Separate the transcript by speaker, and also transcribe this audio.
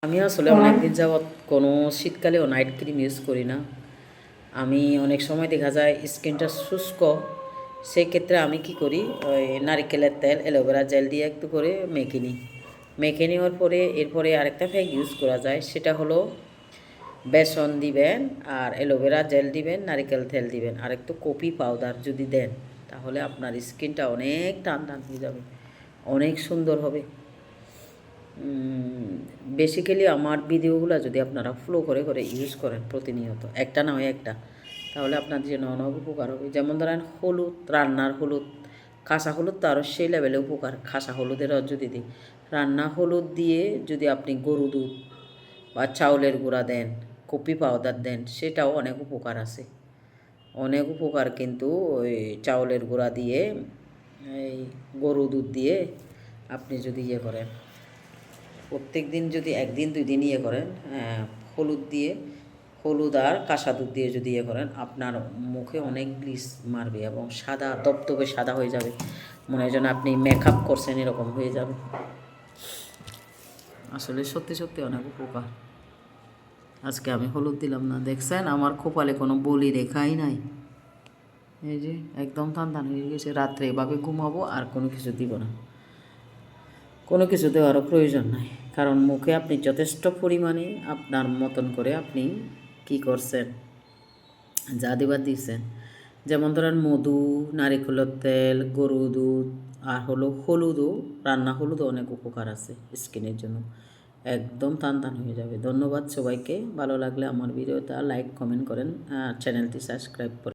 Speaker 1: আমি আসলে অনেক দিন যাবৎ কোনো শীতকালেও নাইট ক্রিম ইউজ করি না। আমি অনেক সময় দেখা যায় স্কিনটা শুষ্ক, সেই ক্ষেত্রে আমি কি করি, ওই নারিকেলের তেল অ্যালোভেরা জেল দিয়ে একটু করে মেখে নিই। মেখে নেওয়ার পরে এরপরে আরেকটা প্যাক ইউজ করা যায়, সেটা হলো বেসন দিবেন আর অ্যালোভেরা জেল দিবেন, নারিকেল তেল দিবেন আর একটু কফি পাউডার যদি দেন, তাহলে আপনার স্কিনটা অনেক টান টান হয়ে যাবে, অনেক সুন্দর হবে। বেসিক্যালি আমার ভিডিওগুলো যদি আপনারা ফলো করে করে ইউজ করেন প্রতিনিয়ত, একটা না হয় একটা, তাহলে আপনার জন্য অনেক উপকার হবে। যেমন ধরেন হলুদ, রান্নার হলুদ, কাঁচা হলুদ তো আরও সেই লেভেলে উপকার, কাঁচা হলুদেরও যদি দিই, রান্না হলুদ দিয়ে যদি আপনি গরু দুধ বা চাউলের গুঁড়া দেন, কপি পাউডার দেন, সেটাও অনেক উপকার আছে, অনেক উপকার। কিন্তু ওই চাউলের গুঁড়া দিয়ে, এই গরু দুধ দিয়ে আপনি যদি ইয়ে করেন, প্রত্যেক দিন যদি একদিন দুই দিন ইয়ে করেন, হলুদ দিয়ে, হলুদ আর কাঁচা দুধ দিয়ে যদি ইয়ে করেন, আপনার মুখে অনেক গ্লিস মারবে এবং সাদা দপদপে সাদা হয়ে যাবে, মনে হয় যেন আপনি মেকআপ করছেন এরকম হয়ে যাবে। আসলে সত্যি সত্যি অনেক উপকার। আজকে আমি হলুদ দিলাম না, দেখছেন আমার কপালে কোনো বলি রেখাই নাই, এই যে একদম টান টান হয়ে গেছে। রাত্রে এভাবে ঘুমাবো আর কোনো কিছু দিব না, কোনো কিছু দেওয়ারও প্রয়োজন নাই, কারণ মুখে আপনি যথেষ্ট পরিমাণে আপনার মতন করে আপনি কি করছেন, যা দেবার দিচ্ছেন। যেমন ধরেন মধু, নারিকেলের তেল, গরু দুধ আর হলো হলুদও, রান্না হলুদও অনেক উপকার আছে স্কিনের জন্য, একদম টান টান হয়ে যাবে। ধন্যবাদ সবাইকে, ভালো লাগলে আমার ভিডিওটা লাইক কমেন্ট করেন, চ্যানেলটি সাবস্ক্রাইব করেন।